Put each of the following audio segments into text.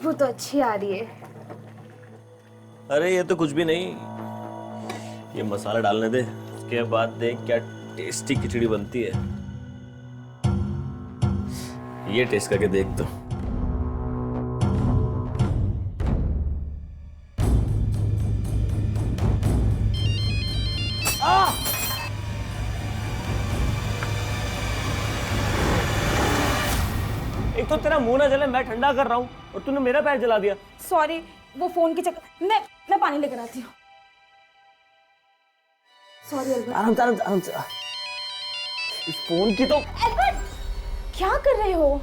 खुशबू तो अच्छी आ रही है। अरे ये तो कुछ भी नहीं, ये मसाला डालने दे, उसके बाद देख क्या टेस्टी खिचड़ी बनती है। ये टेस्ट करके देख तो। एक तो तेरा मुंह ना जले, मैं ठंडा कर रहा हूँ और तूने मेरा पैर जला दिया। सॉरी, वो फोन की चक्कर। मैं पानी लेकर आती हूँ। Sorry Albert. आराम से, आराम से, आराम से। इस फोन की तो। अल्बर्ट, क्या कर रहे हो?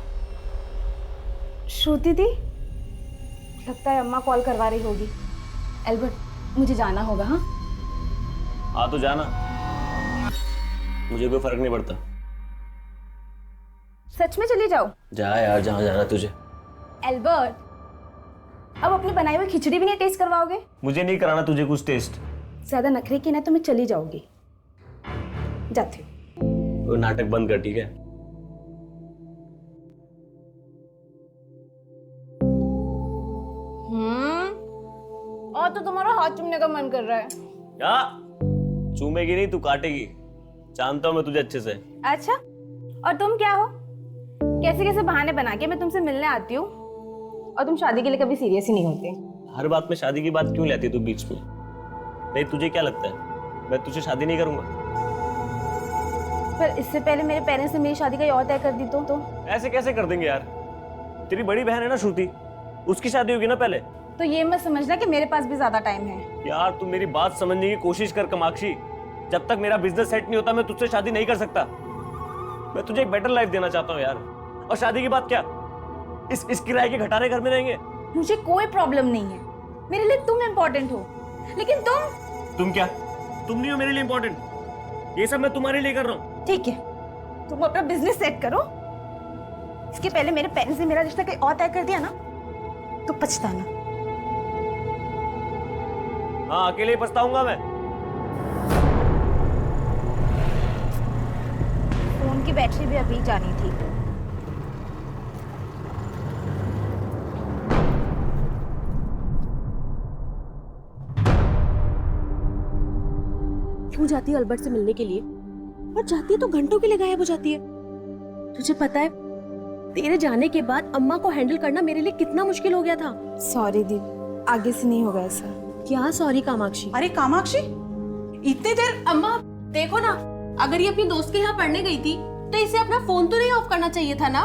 श्रुति दी, लगता है अम्मा कॉल करवा रही होगी। अल्बर्ट, मुझे जाना होगा। हाँ हाँ तो जाना, मुझे कोई फर्क नहीं पड़ता। सच में चली जाओ? जा यार, जहाँ जाना तुझे। अल्बर्ट, अब अपनी बनाई हुई खिचड़ी भी नहीं टेस्ट करवाओगे? मुझे नहीं कराना तुझे कुछ टेस्ट। ज्यादा नखरे की ना तो मैं चली जाऊंगी। जाती हूँ। वो नाटक बंद कर, ठीक है? और तो तुम्हारा हाथ चूमने का मन कर रहा है। क्या? चूमेगी नहीं, तू काटेगी। जानता हूँ मैं तुझे अच्छे से। अच्छा, और तुम क्या हो? कैसे कैसे बहाने बना के मैं तुमसे मिलने आती हूँ और तुम शादी के लिए कभी सीरियस ही नहीं होते। हर बात में शादी की बात क्यों लेती तू बीच में? नहीं, तुझे क्या लगता है मैं तुझसे शादी नहीं करूंगा? पर इससे पहले मेरे पेरेंट्स ने मेरी शादी का और तय कर दी तो? ऐसे कैसे कर देंगे यार? तेरी बड़ी बहन है ना श्रुति, उसकी शादी होगी ना पहले। तो ये मत समझना कि मेरे पास भी ज्यादा टाइम है। यार तू मेरी बात समझने की कोशिश कर कामाक्षी। जब तक मेरा बिजनेस सेट नहीं होता मैं तुझसे शादी नहीं कर सकता। मैं तुझे एक बेटर लाइफ देना चाहता हूँ यार। और शादी की बात क्या, इस किराए के घटाने घर में रहेंगे। मुझे कोई प्रॉब्लम नहीं है, मेरे लिए तुम इम्पोर्टेंट हो, लेकिन तुम क्या? तुम नहीं हो मेरे लिए इम्पोर्टेंट। ये सब मैं तुम्हारे लिए कर रहा हूँ। ठीक है, तुम अपना बिजनेस सेट करो। इसके पहले मेरे पेरेंट्स ने मेरा रिश्ता कहीं और तय कर दिया ना तो पछताना। हाँ, अकेले ही पछताऊंगा मैं। फोन की बैटरी भी अभी जानी थी। क्यों जाती है अल्बर्ट से मिलने के लिए? और जाती है तो घंटों के लिए गायब हो जाती है। तुझे पता है तेरे जाने के बाद अम्मा को हैंडल करना मेरे लिए कितना मुश्किल हो गया था। सॉरी दी, आगे से नहीं होगा ऐसा। क्या सॉरी कामाक्षी? अरे कामाक्षी, इतने देर। अम्मा देखो ना, अगर ये अपनी दोस्त के यहाँ पढ़ने गई थी तो इसे अपना फोन तो नहीं ऑफ करना चाहिए था ना?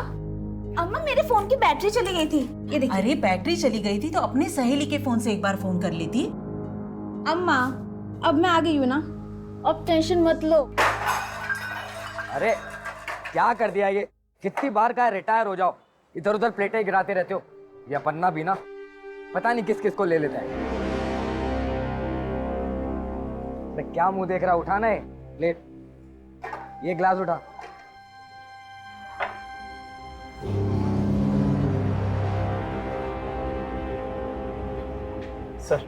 अम्मा, मेरे फोन की बैटरी चली गई थी। ये देखिए। अरे बैटरी चली गई थी तो अपने सहेली के फोन से एक बार फोन कर लेती। अम्मा, अब मैं आ गई हूँ ना, अब टेंशन मत लो। अरे क्या कर दिया ये? कितनी बार कहा रिटायर हो जाओ, इधर उधर प्लेटें गिराते रहते हो। या पन्ना भी ना पता नहीं किस किस को ले लेता है। अरे क्या मुंह देख रहा, उठाना है, ले ये ग्लास उठा। सर,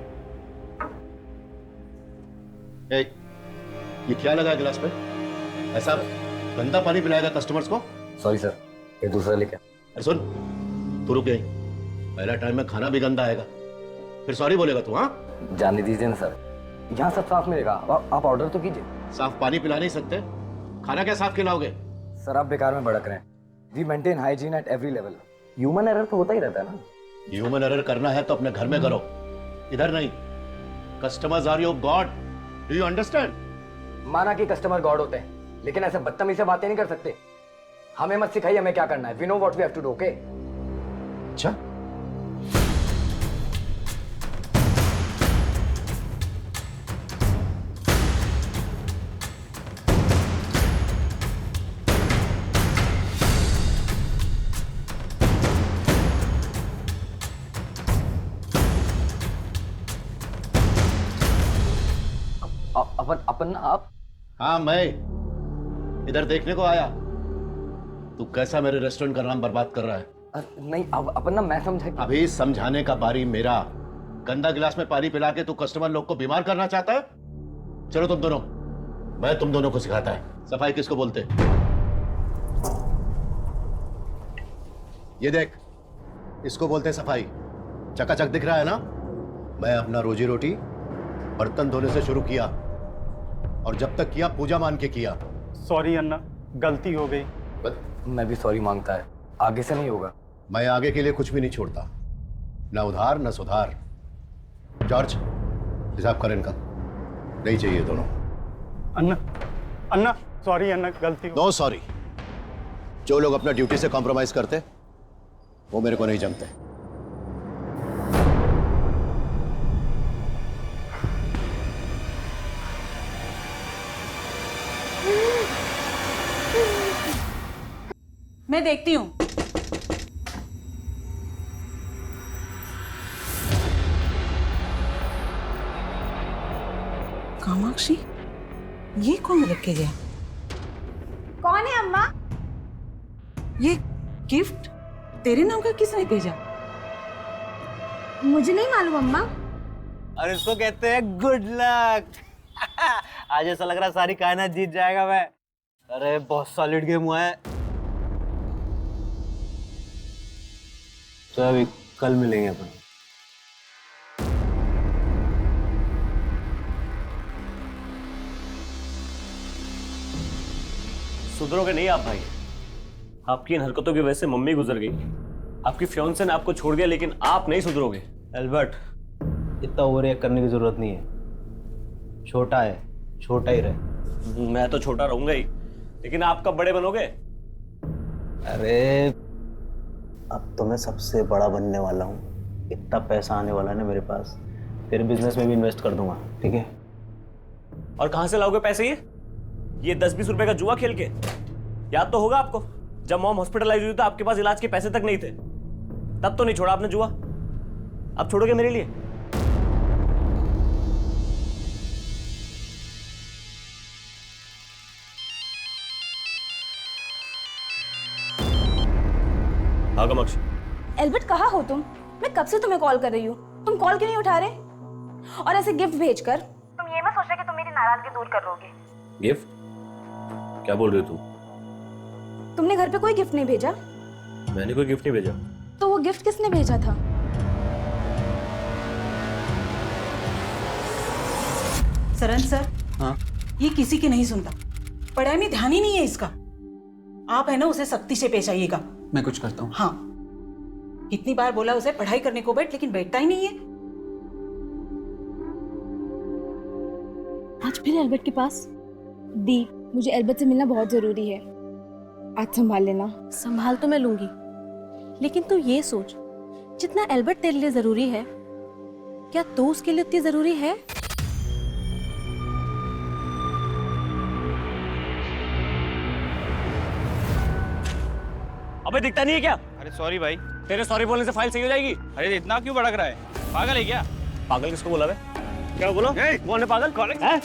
ये क्या लगा है गिलास पे? ऐसा गंदा पानी पिलाएगा कस्टमर्स को? सॉरी सर, ये दूसरा लेके। अरे सुन, तू रुक गई। पहला टाइम में खाना भी गंदा आएगा, फिर सॉरी बोलेगा तू? हाँ, जाने दीजिए ना सर, यहाँ सब साफ मिलेगा। आप ऑर्डर तो कीजिए। साफ पानी पिला नहीं सकते, खाना क्या साफ खिलाओगे? सर आप बेकार में भड़क रहे हैं। We maintain hygiene at every level. Human error तो होता ही रहता है ना। ह्यूमन एरर करना है तो अपने घर में करो, इधर नहीं। Customers are your god, do you understand? माना कि कस्टमर गॉड होते हैं, लेकिन ऐसे बदतमीजी से बातें नहीं कर सकते। हमें मत सिखाइए हमें क्या करना है। We know what we have to do, okay? अच्छा, अपन आप? हाँ मैं इधर देखने को आया। तू कैसा मेरे रेस्टोरेंट का नाम बर्बाद कर रहा है? नहीं अपन ना, मैं समझा कि... अभी समझाने का बारी मेरा। गंदा गिलास में पानी पिला के तू कस्टमर लोग को बीमार करना चाहता है? चलो तुम दोनों, मैं तुम दोनों को सिखाता है सफाई किसको बोलते। ये देख, इसको बोलते हैं सफाई। चकाचक दिख रहा है ना? मैं अपना रोजी रोटी बर्तन धोने से शुरू किया, और जब तक किया पूजा मान के किया। सॉरी अन्ना, गलती हो गई। मैं भी सॉरी मांगता है, आगे से नहीं होगा। मैं आगे के लिए कुछ भी नहीं छोड़ता, ना उधार ना सुधार। जॉर्ज, हिसाब कर इनका, नहीं चाहिए दोनों। अन्ना, अन्ना सॉरी अन्ना, गलती हो। No sorry. जो लोग अपना ड्यूटी से कॉम्प्रोमाइज करते वो मेरे को नहीं जमते। मैं देखती हूँ। कामाक्षी, ये कौन रख के गया? कौन है अम्मा? ये गिफ्ट तेरे नाम का किसने भेजा? मुझे नहीं मालूम अम्मा। और इसको कहते हैं गुड लक। आज ऐसा लग रहा है सारी कायनात जीत जाएगा मैं। अरे बहुत सॉलिड गेम हुआ है। तो अभी कल मिलेंगे अपन। सुधरोगे नहीं आप भाई। आपकी इन हरकतों की वजह से मम्मी गुजर गई, आपकी फियांसे ने आपको छोड़ दिया, लेकिन आप नहीं सुधरोगे। एल्बर्ट, इतना ओवर रिएक्ट करने की जरूरत नहीं है। छोटा है, छोटा ही रहे। मैं तो छोटा रहूंगा ही, लेकिन आप कब बड़े बनोगे? अरे अब तो मैं सबसे बड़ा बनने वाला हूँ। इतना पैसा आने वाला है ना मेरे पास, तेरे बिजनेस में भी इन्वेस्ट कर दूंगा, ठीक है? और कहां से लाओगे पैसे? ये 10-20 रुपए का जुआ खेल के? याद तो होगा आपको, जब मॉम हॉस्पिटलाइज हुई तो आपके पास इलाज के पैसे तक नहीं थे, तब तो नहीं छोड़ा आपने जुआ। अब छोड़ोगे मेरे लिए? हाँ कामाक्षी। एल्बर्ट कहाँ हो तुम? मैं कब से तुम्हें कॉल कर रही हूँ, तुम कॉल क्यों नहीं उठा रहे? और ऐसे गिफ्ट भेजकर तुम ये मत सोच रहे कि तुम मेरी नाराजगी दूर कर लोगे। गिफ्ट? क्या बोल रही हो तू? तुमने घर पे कोई गिफ्ट नहीं भेजा? मैंने कोई गिफ्ट नहीं भेजा। तो वो गिफ्ट किसने भेजा था? सरन सर, हाँ? ये किसी की नहीं सुनता, पढ़ाई में ध्यान ही नहीं है इसका। आप है ना, उसे सख्ती से पेश आइएगा। मैं कुछ करता हूँ। हाँ, कितनी बार बोला उसे पढ़ाई करने को बैठ, लेकिन बैठता ही नहीं है। आज फिर एल्बर्ट के पास? दी, मुझे एल्बर्ट से मिलना बहुत जरूरी है, आज संभाल लेना। संभाल तो मैं लूंगी, लेकिन तू ये सोच, जितना एल्बर्ट तेरे लिए जरूरी है, क्या तू उसके लिए उतनी जरूरी है? अबे दिखता नहीं है क्या? अरे सॉरी भाई। तेरे सॉरी बोलने से फाइल सही हो जाएगी? अरे इतना क्यों भड़क रहा है? पागल है क्या? पागल किसको बोला बे? क्या बोलो? कौन है पागल? कौन है?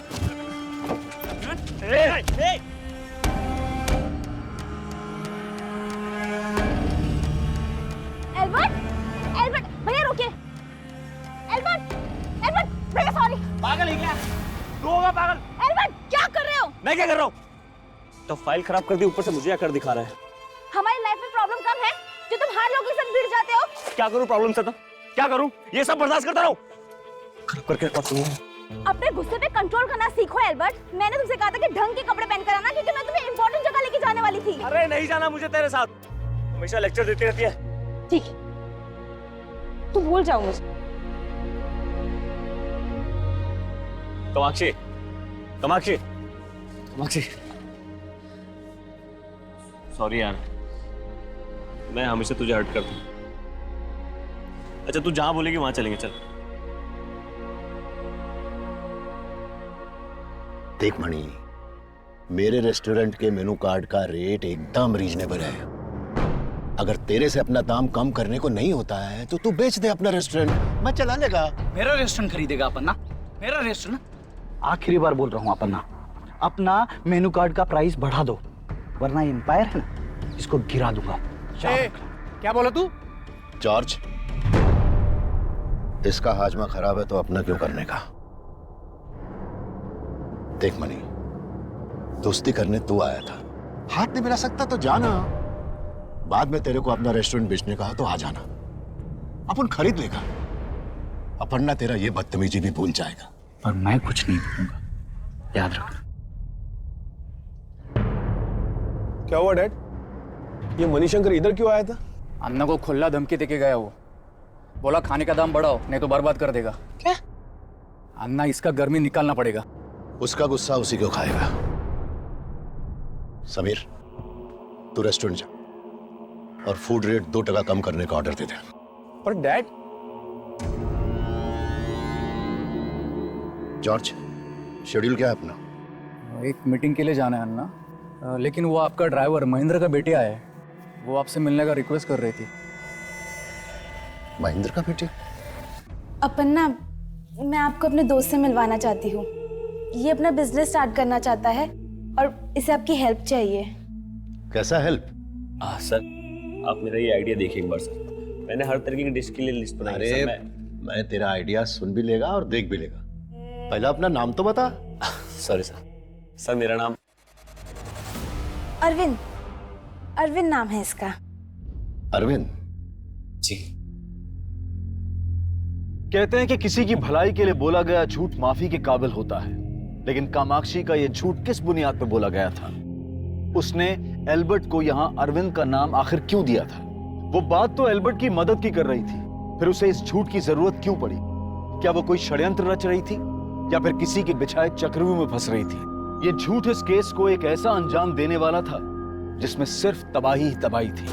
एल्बर्ट, एल्बर्ट, भैया रुकिए। एल्बर्ट, एल्बर्ट, भैया सॉरी। पागल है क्या? तू होगा पागल? एल्बर्ट, क्या कर रहे हो? मैं क्या कर रहा हूँ? तो फाइल खराब कर दी, ऊपर से मुझे आकर दिखा रहा है। हमारी लाइफ में प्रॉब्लम कम है जो तुम हर लोगों के साथ भिड़ जाते हो। क्या करूं प्रॉब्लम से? तो क्या करूं? ये सब बर्दाश्त करता रहूं? खराब करके अपने गुस्से पे कंट्रोल करना सीखो एल्बर्ट। मैंने तुमसे कहा था कि ढंग के कपड़े पहन कर आना, क्योंकि मैं तुम्हें इंपॉर्टेंट जगह लेके जाने वाली थी। अरे नहीं जाना मुझे तेरे साथ, हमेशा लेक्चर देती रहती है। ठीक है, तू भूल जाओ मुझे। कामाक्षी, कामाक्षी, कामाक्षी, सॉरी यार, मैं हमेशा तुझे हर्ट करता हूँ। अच्छा तू जहां बोलेगी वहां चलेंगे, चल। देख मणि, मेरे रेस्टोरेंट के मेनू कार्ड का रेट एकदम रीजनेबल है। अगर तेरे से अपना दाम कम करने को नहीं होता है तो तू बेच दे अपना रेस्टोरेंट, मैं चला लेगा। मेरा रेस्टोरेंट खरीदेगा अपना? मेरा रेस्टोरेंट? आखिरी बार बोल रहा हूँ अपना, अपना मेनू कार्ड का प्राइस बढ़ा दो, वरना एम्पायर है ना, इसको गिरा दूंगा। क्या बोला तू? जॉर्ज, इसका हाजमा खराब है तो अपना क्यों करने का? देख मणि, दोस्ती करने तू आया था, हाथ नहीं मिला सकता तो जाना। बाद में तेरे को अपना रेस्टोरेंट बेचने का हो तो आ जाना, अपन खरीद लेगा। अपर्णा तेरा ये बदतमीजी भी भूल जाएगा। पर मैं कुछ नहीं भूलूंगा, याद रखना। क्या हुआ डैड? ये मणिशंकर इधर क्यों आया था? अन्ना को खुला धमकी देके गया वो। बोला खाने का दाम बढ़ाओ नहीं तो बर्बाद कर देगा। क्या? अन्ना इसका गर्मी निकालना पड़ेगा। उसका गुस्सा उसी को खाएगा। समीर, तू रेस्टोरेंट जा और फूड रेट 2% कम करने का ऑर्डर दे दे। पर डैड, जॉर्ज, शेड्यूल क्या है अपना? एक मीटिंग के लिए जाना है अन्ना, लेकिन वो आपका ड्राइवर महेंद्र का बेटे आया है, वो आपसे मिलने का रिक्वेस्ट कर रही थी। महेंद्र का बेटे? अपन्ना, मैं आपको अपने दोस्त से मिलवाना चाहती हूँ। ये अपना बिजनेस स्टार्ट करना चाहता है और इसे आपकी हेल्प चाहिए। कैसा हेल्प? सर, आप मेरा ये आइडिया देखिए एक बार सर। मैंने हर तरीके की डिश के लिए लिस्ट बनाई है। अरे मैं तेरा आइडिया सुन भी लेगा और देख भी लेगा। पहला अपना नाम तो बता। Sorry sir. सर मेरा नाम अरविंद, अरविंद नाम है इसका। अरविंद? जी। कहते हैं कि किसी की भलाई के लिए बोला गया झूठ माफी के काबिल होता है, लेकिन कामाक्षी का यह झूठ किस बुनियाद पर बोला गया था? उसने एल्बर्ट को यहां अरविंद का नाम आखिर क्यों दिया था? वो बात तो एल्बर्ट की मदद की कर रही थी, फिर उसे इस झूठ की जरूरत क्यों पड़ी? क्या वो कोई षड्यंत्र रच रही थी या फिर किसी के बिछाए चक्रव्यूह में फंस रही थी? ये झूठ इस केस को एक ऐसा अंजाम देने वाला था जिसमें सिर्फ तबाही ही तबाही थी।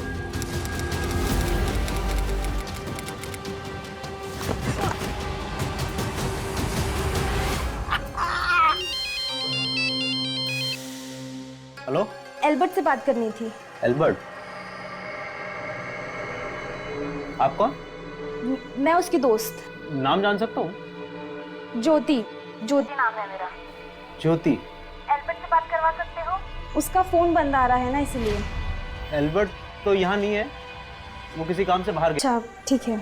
हेलो, एल्बर्ट से बात करनी थी। एल्बर्ट? आप कौन? मैं उसकी दोस्त नाम जान सकता हूँ? ज्योति, ज्योति नाम है मेरा। ज्योति? एल्बर्ट से बात करवा सकते हो? उसका फोन बंद आ रहा है ना, इसलिए। एल्बर्ट तो यहाँ नहीं है, वो किसी काम से बाहर गया। अच्छा ठीक है।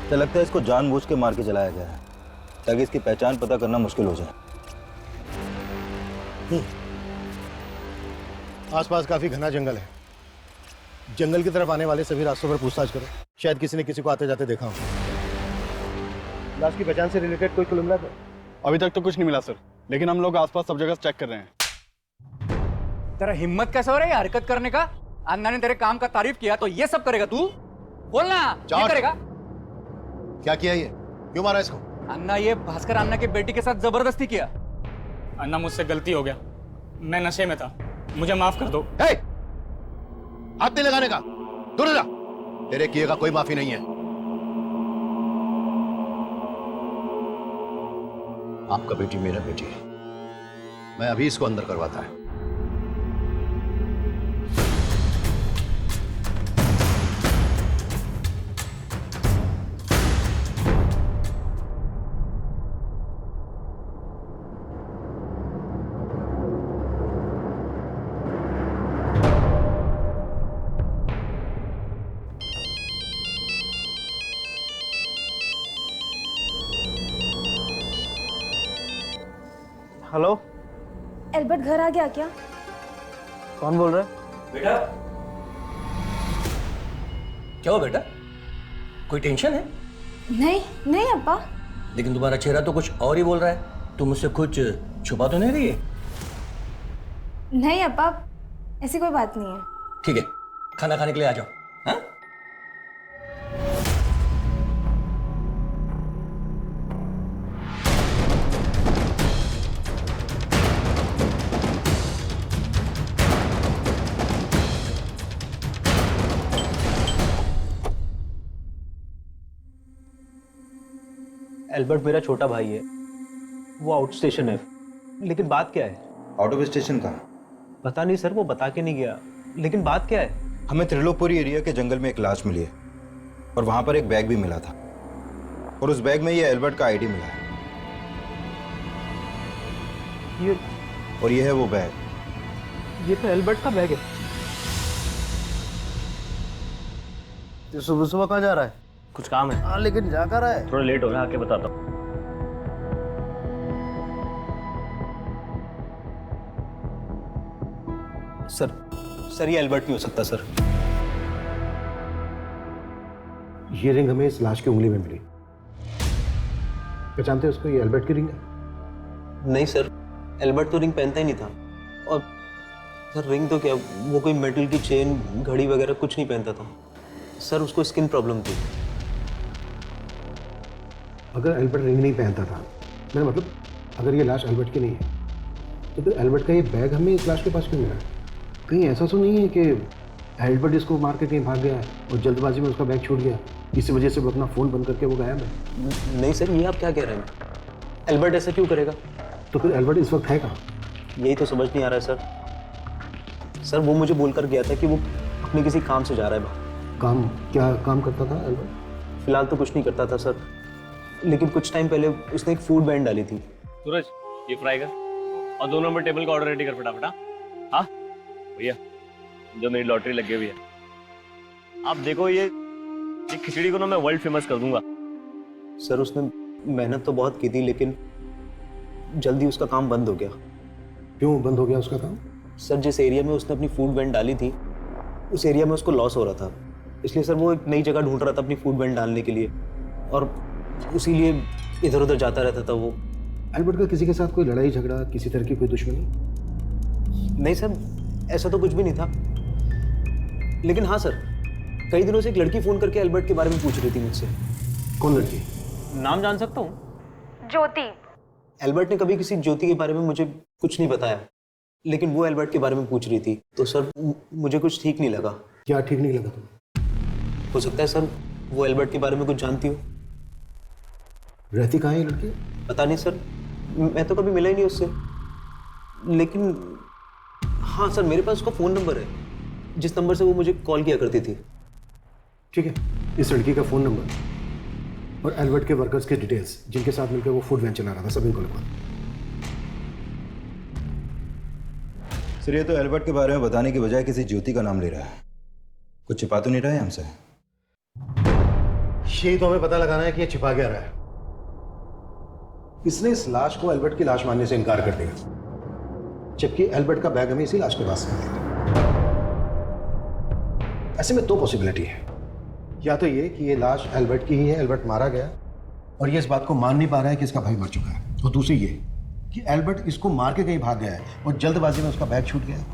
तो लगता है इसको जानबूझ के मार के चलाया गया है ताकि इसकी पहचान पता करना मुश्किल हो जाए। आसपास काफी घना जंगल है। जंगल की तरफ आने वाले सभी रास्तों पर पूछताछ करो, शायद किसी ने किसी को आते जाते देखा हो। लाश की पहचान से रिलेटेड कोई क्लू मिला था? अभी तक तो कुछ नहीं मिला सर, लेकिन हम लोग आसपास सब जगह चेक कर रहे हैं। तेरा हिम्मत कैसे हो रहा है हरकत करने का? अन्ना ने तेरे काम का तारीफ किया तो ये सब करेगा तू? बोलना, ये करेगा? क्या किया ये? क्यों मारा इसको? अन्ना, ये भास्कर अन्ना के बेटी के साथ जबरदस्ती किया। अन्ना, मुझसे गलती हो गया, मैं नशे में था, मुझे माफ कर दो। हाथ नहीं लगाने का, दूर जा। तेरे किए का कोई माफी नहीं है। आपका बेटी मेरा बेटी है, मैं अभी इसको अंदर करवाता है। हेलो, एल्बर्ट घर आ गया क्या? कौन बोल रहा है? बेटा, क्या हो बेटा? कोई टेंशन है? नहीं नहीं अब्बा। लेकिन तुम्हारा चेहरा तो कुछ और ही बोल रहा है। तुम मुझसे कुछ छुपा तो नहीं रही है? नहीं अब्बा, ऐसी कोई बात नहीं है। ठीक है, खाना खाने के लिए आ जाओ। हाँ? एल्बर्ट मेरा छोटा भाई है, वो आउट स्टेशन है। लेकिन बात क्या है? आउट ऑफ स्टेशन कहाँ? पता नहीं सर, वो बता के नहीं गया। लेकिन बात क्या है? हमें त्रिलोकपुरी एरिया के जंगल में एक लाश मिली है और वहां पर एक बैग भी मिला था और उस बैग में ये एल्बर्ट का आईडी मिला है। ये है वो बैग। ये तो एल्बर्ट का बैग है। तो सुबह सुबह कहाँ जा रहा है? कुछ काम है। हाँ लेकिन जा कर रहा है? थोड़ा लेट हो रहा है, आके बताता हूँ। सर ये एल्बर्ट नहीं हो सकता सर। ये रिंग हमें इस लाश की उंगली में मिली। पहचानते हो उसको? ये एल्बर्ट की रिंग है। नहीं सर, एल्बर्ट तो रिंग पहनता ही नहीं था। और सर रिंग तो क्या, वो कोई मेटल की चेन घड़ी वगैरह कुछ नहीं पहनता था सर। उसको स्किन प्रॉब्लम थी। अगर एल्बर्ट रिंग नहीं पहनता था, मेरा मतलब अगर ये लाश एल्बर्ट की नहीं है, तो फिर एल्बर्ट का ये बैग हमें इस लाश के पास क्यों मिला? कहीं ऐसा तो नहीं है कि एल्बर्ट इसको मार के कहीं भाग गया है और जल्दबाजी में उसका बैग छूट गया, इसी वजह से वो अपना फ़ोन बंद करके वो गायब है? नहीं सर, ये आप क्या कह रहे हैं? एल्बर्ट ऐसा क्यों करेगा? तो फिर एल्बर्ट इस वक्त है कहाँ? यही तो समझ नहीं आ रहा है सर। वो मुझे बोलकर गया था कि वो अपने किसी काम से जा रहा है बाहर। काम? क्या काम करता था एल्बर्ट? फिलहाल तो कुछ नहीं करता था सर, लेकिन कुछ टाइम पहले उसने एक फूड बैंड डाली थी। सूरज, ये फ्राई कर और 2 नंबर टेबल का ऑर्डर रेडी कर फटाफट। हाँ भैया, जो मेरी लॉटरी लगी हुई है। आप देखो ये खिचड़ी को ना मैं वर्ल्ड फेमस कर दूंगा। सर उसने मेहनत तो बहुत की थी, लेकिन जल्दी उसका काम बंद हो गया। क्यों बंद हो गया उसका काम? सर जिस एरिया में उसने अपनी फूड वैन डाली थी, उस एरिया में उसको लॉस हो रहा था, इसलिए सर वो एक नई जगह ढूंढ रहा था अपनी फूड वैन डालने के लिए, और इसीलिए इधर उधर जाता रहता था वो। एल्बर्ट का किसी के साथ कोई लड़ाई झगड़ा, किसी तरह की कोई दुश्मनी? नहीं सर, ऐसा तो कुछ भी नहीं था। लेकिन हाँ सर, कई दिनों से एक लड़की फोन करके एल्बर्ट के बारे में पूछ रही थी मुझसे। कौन लड़की? नाम जान सकता हूँ? ज्योति। एल्बर्ट ने कभी किसी ज्योति के बारे में मुझे कुछ नहीं बताया, लेकिन वो एल्बर्ट के बारे में पूछ रही थी, तो सर मुझे कुछ ठीक नहीं लगा। क्या ठीक नहीं लगा तुम्हें? हो सकता है सर वो एल्बर्ट के बारे में कुछ जानती हो। रहती कहाँ है ये लड़की? पता नहीं सर, मैं तो कभी मिला ही नहीं उससे। लेकिन हाँ सर, मेरे पास उसका फ़ोन नंबर है, जिस नंबर से वो मुझे कॉल किया करती थी। ठीक है, इस लड़की का फ़ोन नंबर और एल्बर्ट के वर्कर्स के डिटेल्स, जिनके साथ मिलकर वो फूड वैन चला रहा था, सब इनको लिखवा। सर ये तो एल्बर्ट के बारे में बताने की बजाय किसी ज्योति का नाम ले रहा है। कुछ छिपा तो नहीं रहा है हमसे? यही तो हमें पता लगाना है कि ये छिपा क्या रहा है। इसने इस लाश को एल्बर्ट की लाश मानने से इनकार कर दिया, जबकि एल्बर्ट का बैग हमें इसी लाश के पास मिला। ऐसे में दो पॉसिबिलिटी है, या तो ये कि ये लाश एल्बर्ट की ही है, एल्बर्ट मारा गया और ये इस बात को मान नहीं पा रहा है कि इसका भाई मर चुका है, और दूसरी ये कि एल्बर्ट इसको मार के कहीं भाग गया है और जल्दबाजी में उसका बैग छूट गया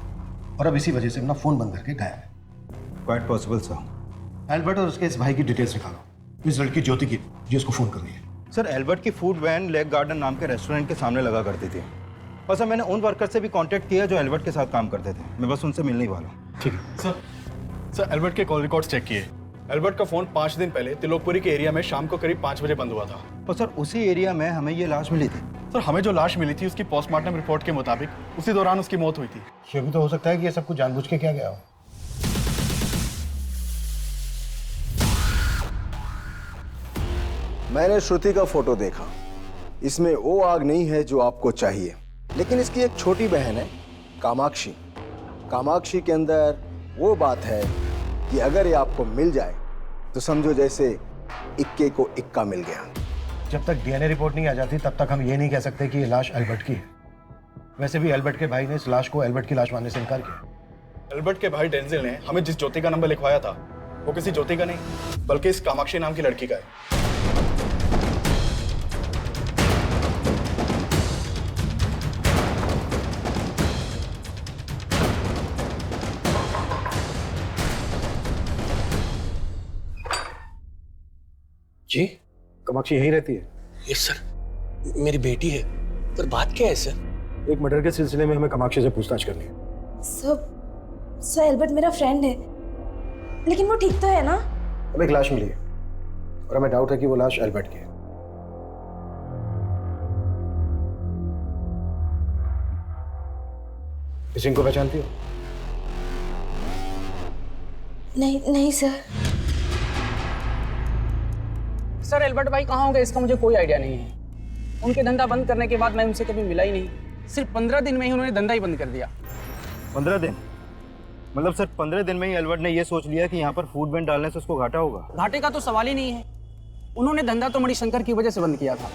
और अब इसी वजह से अपना फ़ोन बंद करके गायब है। Quite possible sir. एल्बर्ट और उसके इस भाई की डिटेल्स निकालो, इस लड़की ज्योति की जिसको फ़ोन कर रही है। सर एल्बर्ट की फूड वैन लेक गार्डन नाम के रेस्टोरेंट के सामने लगा करती थी, और सर मैंने उन वर्कर से भी कांटेक्ट किया जो एल्बर्ट के साथ काम करते थे। मैं बस उनसे मिलने ही वाला हूँ। ठीक है सर एल्बर्ट के कॉल रिकॉर्ड्स चेक किए। एल्बर्ट का फोन 5 दिन पहले तिलोकपुरी के एरिया में शाम को करीब 5 बजे बंद हुआ था। और सर उसी एरिया में हमें ये लाश मिली थी। सर हमें जो लाश मिली थी उसकी पोस्टमार्टम रिपोर्ट के मुताबिक उसी दौरान उसकी मौत हुई थी। ये भी तो हो सकता है कि ये सब कुछ जानबूझ के किया गया हो। मैंने श्रुति का फोटो देखा, इसमें वो आग नहीं है जो आपको चाहिए, लेकिन इसकी एक छोटी बहन है कामाक्षी। कामाक्षी के अंदर वो बात है कि अगर ये आपको मिल जाए तो समझो जैसे इक्के को इक्का मिल गया। जब तक डीएनए रिपोर्ट नहीं आ जाती तब तक हम ये नहीं कह सकते कि ये लाश एल्बर्ट की है। वैसे भी एल्बर्ट के भाई ने इस लाश को एल्बर्ट की लाश मानने से इनकार किया। एल्बर्ट के भाई डेंजिल ने हमें जिस ज्योति का नंबर लिखवाया था वो किसी ज्योति का नहीं, बल्कि इस कामाक्षी नाम की लड़की का है। जी, कामाक्षी यहीं रहती है? यस सर, मेरी बेटी है, पर बात क्या है सर? एक मर्डर के सिलसिले में हमें कामाक्षी से पूछताछ करनी है। सर एल्बर्ट मेरा फ्रेंड है, लेकिन वो ठीक तो है ना? अब एक लाश मिली है और हमें डाउट है कि वो लाश एल्बर्ट की है। इस इनको पहचानती हो? नहीं सर। सर एल्बर्ट भाई कहाँ होंगे इसका मुझे कोई आइडिया नहीं है। उनके धंधा बंद करने के बाद मैं उनसे कभी मिला ही नहीं। सिर्फ 15 दिन में ही उन्होंने धंधा ही बंद कर दिया। 15 दिन? मतलब सर 15 दिन में ही एल्बर्ट ने ये सोच लिया कि यहाँ पर फूड बैन डालने से उसको घाटा होगा? घाटे का तो सवाल ही नहीं है। उन्होंने धंधा तो मणिशंकर की वजह से बंद किया था।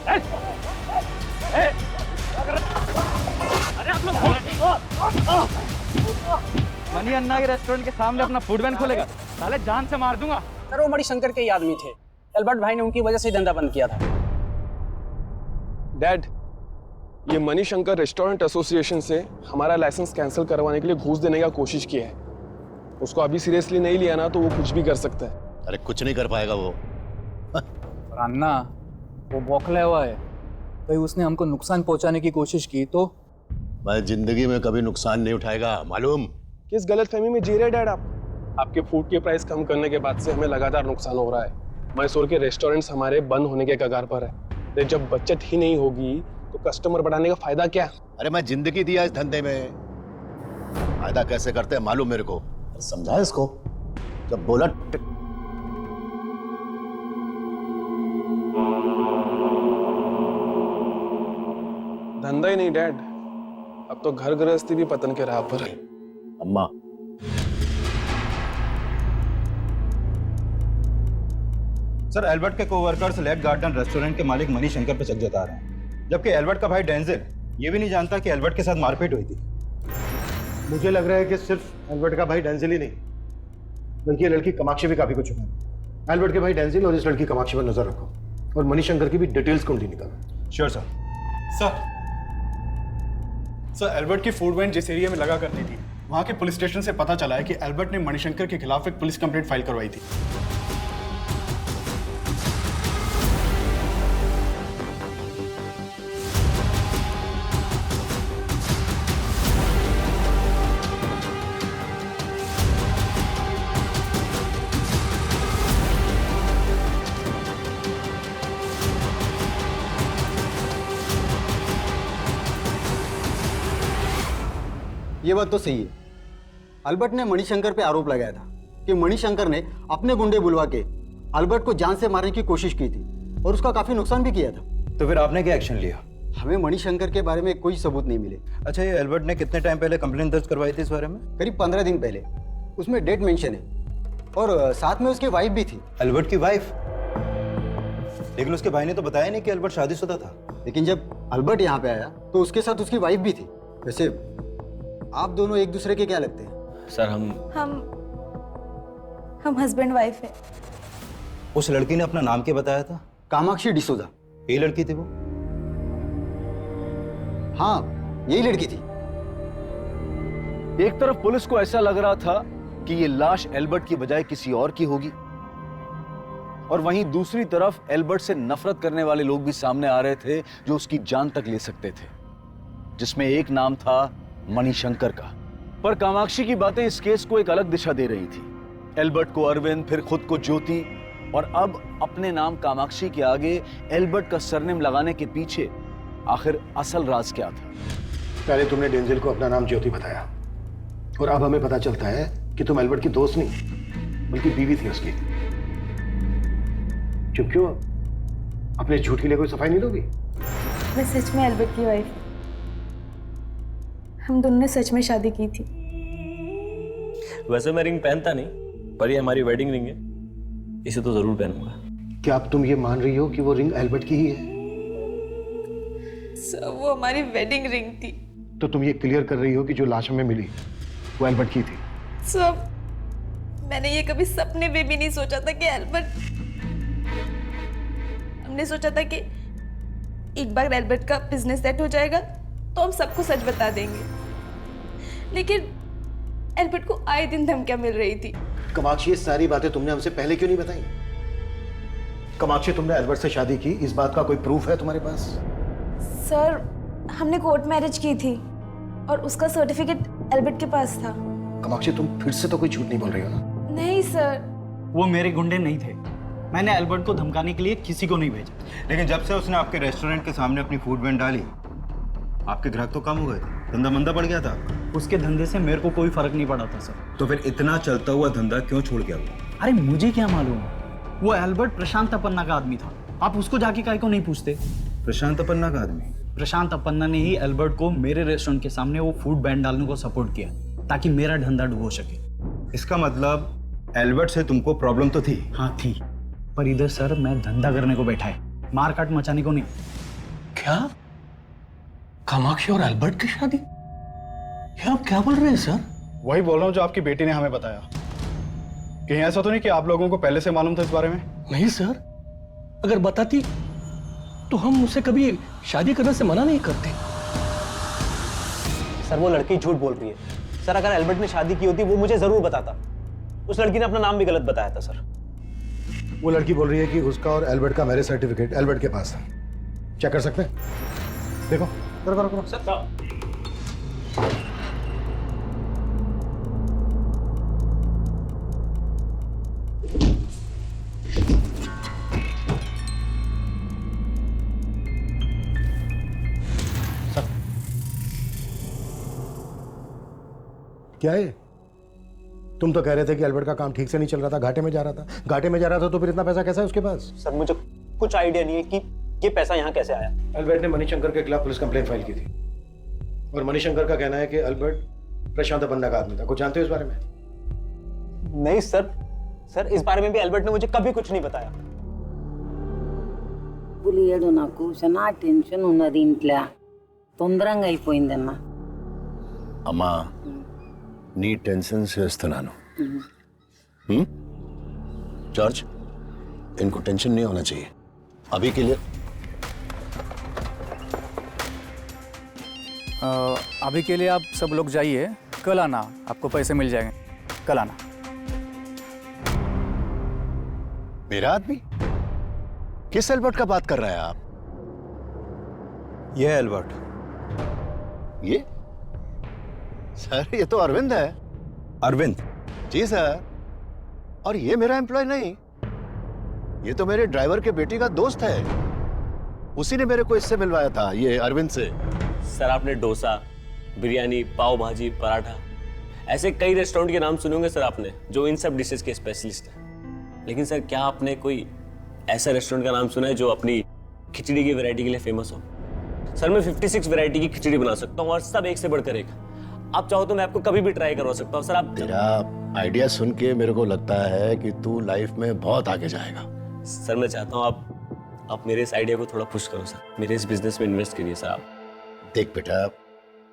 मनी अन्ना के रेस्टोरेंट के सामने अपना फूड वैन खोलेगा, साले जान से मार दूंगा। सर वो मणिशंकर के ही आदमी थे। एल्बर्ट भाई ने उनकी वजह से धंधा बंद किया था। डैड, ये मणिशंकर रेस्टोरेंट एसोसिएशन से हमारा लाइसेंस कैंसिल करवाने के लिए घूस देने का कोशिश किया है। उसको अभी सीरियसली नहीं लिया ना तो वो कुछ भी कर सकता है। अरे कुछ नहीं कर पाएगा वो। अन्ना वो बौखला हुआ है, कहीं उसने हमको नुकसान पहुंचाने की कोशिश की तो? मैं जिंदगी में कभी नुकसान नहीं उठाएगा, मालूम? किस गलतफहमी में जी रहे डैड आप? आपके फूड के प्राइस कम करने के बाद से हमें लगातार नुकसान हो रहा है। मैसूर के रेस्टोरेंट्स हमारे बंद होने के कगार पर है। जब बचत ही नहीं होगी तो कस्टमर बढ़ाने का फायदा क्या? अरे मैं जिंदगी दिया इस धंधे में, फायदा कैसे करते हैं मालूम मेरे को। समझा इसको, जब बोला धंधा ही नहीं डैड, अब तो घर गृहस्थी भी पतन के राह पर है। अम्मा, सर एल्बर्ट के कोवर्कर्स लेक गार्डन रेस्टोरेंट के मालिक मणिशंकर पे चक जता रहे हैं, जबकि एल्बर्ट का भाई डेंजिल ये भी नहीं जानता कि एल्बर्ट के साथ मारपीट हुई थी। मुझे लग रहा है कि सिर्फ एल्बर्ट का भाई डेंजिल ही नहीं, बल्कि ये लड़की कामाक्षी भी काफी कुछ है। एल्बर्ट के भाई डेंजिल और इस लड़की कामाक्षी पर नजर रखो और मणिशंकर की भी डिटेल्स ढूंढी निकालो। Sure sir. सर एल्बर्ट की फूड वैन जिस एरिया में लगा करती थी, वहां के पुलिस स्टेशन से पता चला है कि एल्बर्ट ने मणिशंकर के खिलाफ एक पुलिस कंप्लेंट फाइल करवाई थी। ये बात तो सही है। अल्बर्ट ने मणिशंकर पे आरोप लगाया था कि मणिशंकर ने अपने गुंडे बुलवा के अल्बर्ट को जान से मारने की कोशिश की थी और उसका काफी नुकसान भी किया था। तो फिर आपने क्या एक्शन लिया? हमें मणिशंकर के बारे में कोई सबूत नहीं मिले। अच्छा, ये एल्बर्ट ने कितने टाइम पहले कंप्लेंट दर्ज करवाई थी इस बारे में? करीब 15 दिन पहले। उसमें डेट मेंशन है और साथ में उसकी वाइफ भी थी। एल्बर्ट की वाइफ? लेकिन उसके भाई ने तो बताया नहीं कि एल्बर्ट शादीशुदा था। लेकिन जब अल्बर्ट यहाँ पे आया तो उसके साथ उसकी वाइफ भी थी। वैसे आप दोनों एक दूसरे के क्या लगते हैं? सर हम हस्बैंड वाइफ है। उस लड़की ने अपना नाम क्या बताया था? कामाक्षी डिसोजा। यही लड़की थी वो? हाँ, यही लड़की थी। एक तरफ पुलिस को ऐसा लग रहा था कि ये लाश एल्बर्ट की बजाय किसी और की होगी, और वहीं दूसरी तरफ एल्बर्ट से नफरत करने वाले लोग भी सामने आ रहे थे जो उसकी जान तक ले सकते थे, जिसमें एक नाम था मणिशंकर का। पर कामाक्षी की बातें इस केस को एक अलग दिशा दे रही थी। एल्बर्ट को अरविंद, फिर खुद को ज्योति, और अब अपने नाम कामाक्षी के आगे एल्बर्ट का सरनेम लगाने के पीछे आखिर असल राज क्या था? पहले तुमने डेंजिल को अपना नाम ज्योति बताया और अब हमें पता चलता है कि तुम एल्बर्ट की दोस्त नहीं बल्कि बीवी थी उसकी। चुप क्यों? अपने झूठ के लिए कोई सफाई नहीं दोगी? मैं सच में एल्बर्ट की वाइफ। हम दोनों ने सच में शादी की थी। वैसे मैं रिंग पहनता नहीं, पर ये हमारी वेडिंग रिंग है, इसे तो जरूर पहनूंगा। क्या अब तुम ये मान रही हो कि वो रिंग एल्बर्ट की ही है? सर, वो हमारी वेडिंग रिंग थी। तो तुम ये क्लियर कर रही हो कि जो लाश हमें मिली वो एल्बर्ट की थी? सर, मैंने ये कभी सपने में भी नहीं सोचा था कि एल्बर्ट। हमने सोचा था कि एक बार एल्बर्ट का बिजनेस सेट हो जाएगा तो हम सबको सच बता देंगे, लेकिन एल्बर्ट को आए दिन धमकियां मिल रही थी। कामाक्षी, ये सारी बातें तुमने हमसे पहले क्यों नहीं बताई? कामाक्षी, तुमने एल्बर्ट से शादी की, इस बात का कोई प्रूफ है तुम्हारे पास? सर, हमने कोर्ट मैरिज की थी और उसका सर्टिफिकेट एल्बर्ट के पास था। कामाक्षी, तुम फिर से तो कोई झूठ नहीं बोल रही हो ना? नहीं सर, वो मेरे गुंडे नहीं थे। मैंने एल्बर्ट को धमकाने के लिए किसी को नहीं भेजा। लेकिन जब से उसने आपके रेस्टोरेंट के सामने अपनी फूड वैन डाली, आपके ग्राहक तो कम हो गए थे, धंधा मंदा पड़ गया था। उसके धंधे से मेरे को कोई फर्क नहीं पड़ा था सर। तो फिर इतना चलता हुआ धंधा क्यों छोड़ गया वो? अरे मुझे क्या मालूम, वो एल्बर्ट प्रशांत अपन्ना का आदमी था। आप उसको जाके काहे को नहीं पूछते? प्रशांत अपन्ना का आदमी? प्रशांत अपन्ना ने ही एल्बर्ट को मेरे रेस्टोरेंट के सामने वो फूड बैन डालने को सपोर्ट किया ताकि मेरा धंधा डूबो सके। इसका मतलब एल्बर्ट से तुमको प्रॉब्लम तो थी? हाँ थी, पर इधर सर मैं धंधा करने को बैठा है, मार काट मचाने को नहीं। क्या? कामाक्षी और एल्बर्ट की शादी? ये आप क्या बोल रहे हैं सर? वही बोल रहा हूँ जो आपकी बेटी ने हमें बताया। कहीं ऐसा तो नहीं कि आप लोगों को पहले से मालूम था इस बारे में? नहीं सर, अगर बताती तो हम उसे कभी शादी करने से मना नहीं करते। सर वो लड़की झूठ बोल रही है। सर अगर एल्बर्ट ने शादी की होती वो मुझे जरूर बताता। उस लड़की ने अपना नाम भी गलत बताया था सर। वो लड़की बोल रही है कि उसका और एल्बर्ट का मैरिज सर्टिफिकेट एल्बर्ट के पास है। चेक कर सकते हैं? देखो करो करो करो। सर क्या है? तुम तो कह रहे थे कि एल्बर्ट का काम ठीक से नहीं चल रहा था, घाटे में जा रहा था। घाटे में जा रहा था तो फिर इतना पैसा कैसा है उसके पास? सर मुझे कुछ आइडिया नहीं है कि ये पैसा यहाँ कैसे आया। एल्बर्ट ने मणिशंकर के खिलाफ पुलिस कंप्लेंट फाइल की थी और मणिशंकर का कहना है कि एल्बर्ट प्रशांत अपन्ना का आदमी था। कुछ जानते हो इस बारे में? नहीं सर, सर इस बारे में भी एल्बर्ट ने मुझे कभी कुछ नहीं बताया। పులియడు నాకు చాలా టెన్షన్ ఉన్నది ఇంట్లో తొందరగా అయిపోయిందన్నా అమ్మా నీ టెన్షన్ చేస్తున్నాను जॉर्ज इनको टेंशन नहीं होना चाहिए अभी के लिए। अभी के लिए आप सब लोग जाइए, कल आना, आपको पैसे मिल जाएंगे, कल आना। मेरा आदमी? किस एल्बर्ट का बात कर रहे हैं आप? ये एल्बर्ट। ये सर ये तो अरविंद है। अरविंद? जी सर, और ये मेरा एम्प्लॉय नहीं, ये तो मेरे ड्राइवर के बेटी का दोस्त है। उसी ने मेरे को इससे मिलवाया था, ये अरविंद से। सर आपने डोसा, बिरयानी, पाव भाजी, पराठा, ऐसे कई रेस्टोरेंट के नाम सुने होंगे सर आपने, जो इन सब डिशेस के स्पेशलिस्ट हैं। लेकिन सर क्या आपने कोई ऐसा रेस्टोरेंट का नाम सुना है जो अपनी खिचड़ी की वैरायटी के लिए फेमस हो? सर मैं 56 वैरायटी की खिचड़ी बना सकता हूँ और सब एक से बढ़कर एक। आप चाहो तो मैं आपको कभी भी ट्राई करवा सकता हूँ सर। आप तेरा आइडिया सुन के मेरे को लगता है कि तू लाइफ में बहुत आगे जाएगा। सर मैं चाहता हूँ आप मेरे इस आइडिया को थोड़ा पुश करो सर, मेरे इस बिजनेस में इन्वेस्ट करिए सर आप। देख बेटा,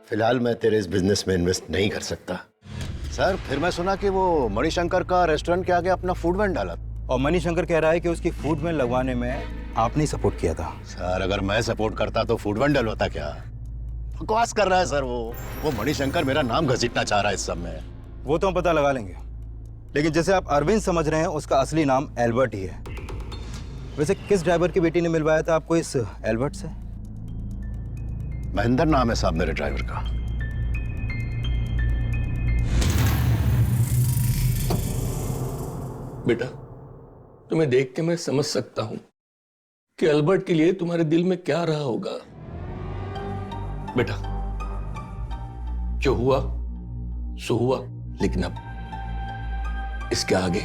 फिलहाल मैं तेरे इस बिजनेस में इन्वेस्ट नहीं कर सकता। सर फिर मैं सुना कि वो मणिशंकर का रेस्टोरेंट के आगे अपना फूड वैन डाला और मणिशंकर कह रहा है कि उसकी फूड वैन लगवाने में आपने सपोर्ट किया था। सर अगर मैं सपोर्ट करता तो फूड वैन डलवाता क्या? बकवास कर रहा है सर। वो मणिशंकर मेरा नाम घसीटना चाह रहा है इस सब में। वो तो हम पता लगा लेंगे, लेकिन जैसे आप अरविंद समझ रहे हैं उसका असली नाम एल्बर्ट ही है। वैसे किस ड्राइवर की बेटी ने मिलवाया था आपको इस एल्बर्ट से? महेंद्र नाम है साहब मेरे ड्राइवर का। बेटा तुम्हें देख के मैं समझ सकता हूं कि अल्बर्ट के लिए तुम्हारे दिल में क्या रहा होगा। बेटा जो हुआ सो हुआ, लेकिन अब इसके आगे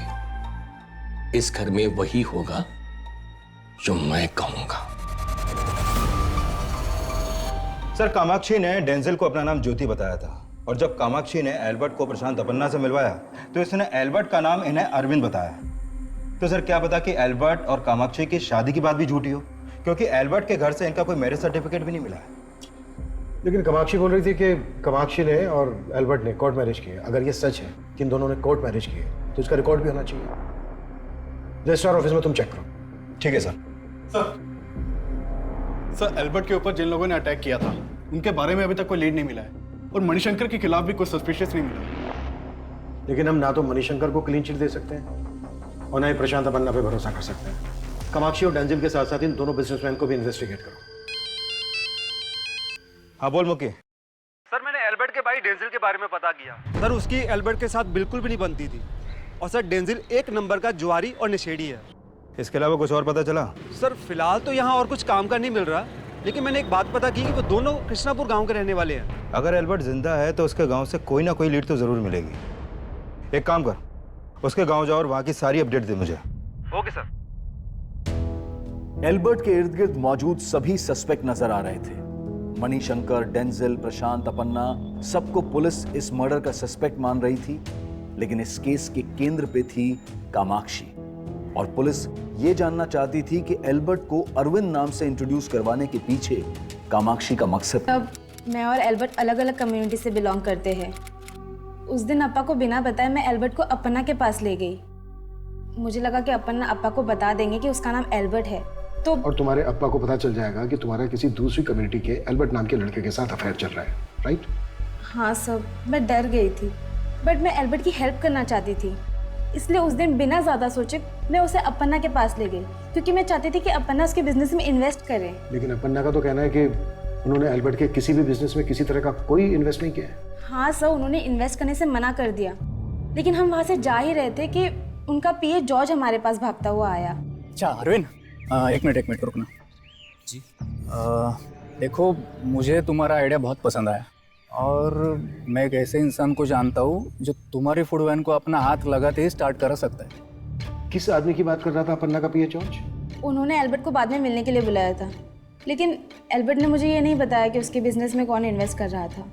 इस घर में वही होगा जो मैं कहूंगा। सर कामाक्षी ने डेंजल को अपना नाम ज्योति बताया था और जब कामाक्षी ने एल्बर्ट को प्रशांत अपन्ना से मिलवाया तो इसने एल्बर्ट का नाम इन्हें अरविंद बताया। तो सर क्या पता कि एल्बर्ट और कामाक्षी की शादी की बात भी झूठी हो, क्योंकि एल्बर्ट के घर से इनका कोई मैरिज सर्टिफिकेट भी नहीं मिला है। लेकिन कामाक्षी बोल रही थी कि कामाक्षी ने और एल्बर्ट ने कोर्ट मैरिज किए। अगर ये सच है कि इन दोनों ने कोर्ट मैरिज किए तो इसका रिकॉर्ड भी होना चाहिए। रजिस्ट्रार ऑफिस में तुम चेक करो। ठीक है सर। सर एल्बर्ट के ऊपर जिन लोगों ने अटैक किया था उनके बारे में अभी तक कोई लीड नहीं मिला है और मणिशंकर के खिलाफ भी कोई सस्पिशियस नहीं मिला। लेकिन हम ना तो मणिशंकर को क्लीन चिट दे सकते हैं और ना ही प्रशांत अपन्ना पे भरोसा कर सकते हैं। कामाक्षी और डेंजिल के साथ साथ इन दोनों बिजनेसमैन को भी इन्वेस्टिगेट करो। हाँ बोल मुके। सर मैंने एल्बर्ट के भाई डेंजिल के बारे में पता किया। सर उसकी एल्बर्ट के साथ बिल्कुल भी नहीं बनती थी और सर डेंजिल एक नंबर का जुआरी और नशेड़ी है। इसके अलावा कुछ और पता चला? सर फिलहाल तो यहाँ और कुछ काम का नहीं मिल रहा, लेकिन मैंने एक बात पता की कि वो दोनों कृष्णापुर गांव के रहने वाले हैं। अगर एल्बर्ट जिंदा है तो उसके गांव से कोई ना कोई लीड तो जरूर मिलेगी। एक काम कर, उसके गांव जाओ और वहां की सारी अपडेट दे मुझे। Okay sir. एल्बर्ट के इर्द गिर्द मौजूद सभी सस्पेक्ट नजर आ रहे थे। मणिशंकर, डेंजिल, प्रशांत अपन्ना, सबको पुलिस इस मर्डर का सस्पेक्ट मान रही थी। लेकिन इस केस के केंद्र पे थी कामाक्षी, और पुलिस ये जानना चाहती थी कि एल्बर्ट को अरविंद नाम से इंट्रोड्यूस करवाने के पीछे कामाक्षी का मकसद। तब मैं और एल्बर्ट अलग अलग कम्युनिटी से बिलोंग करते हैं। उस दिन अप्पा को बिना बताए मैं एल्बर्ट को अपर्णा के पास ले गई। मुझे लगा कि अपर्णा अप्पा को बता देंगे कि उसका नाम एल्बर्ट है, तो और तुम्हारे अप्पा को पता चल जाएगा कि तुम्हारा किसी दूसरी कम्युनिटी के एल्बर्ट नाम के लड़के के साथ अफेयर चल रहा है, राइट? हाँ सब, मैं डर गई थी, बट मैं एल्बर्ट की हेल्प करना चाहती थी, इसलिए उस दिन बिना ज़्यादा सोचे मैं उसे अपर्णा के पास ले गई, क्योंकि मैं चाहती थी कि अपर्णा उसके बिजनेस में इन्वेस्ट करे। लेकिन अपर्णा का तो कहना है कि उन्होंने एल्बर्ट के किसी भी बिजनेस में किसी तरह का कोई इन्वेस्ट नहीं किया है। हाँ सर, उन्होंने इन्वेस्ट करने से मना कर दिया, लेकिन हम वहाँ से जा ही रहे थे कि उनका पीए जॉर्ज हमारे पास भागता हुआ आया। अच्छा अरविंद, एक मिनट रुकना जी। देखो, मुझे तुम्हारा आइडिया बहुत पसंद आया, और मैं एक ऐसे इंसान को जानता हूँ जो तुम्हारी फूड वैन को अपना हाथ लगाते ही स्टार्ट कर सकता है। किस आदमी की बात कर रहा था अपर्णा का पीए जॉर्ज? उन्होंने एल्बर्ट को बाद में मिलने के लिए बुलाया था, लेकिन एल्बर्ट ने मुझे ये नहीं बताया कि उसके बिजनेस में कौन इन्वेस्ट कर रहा था।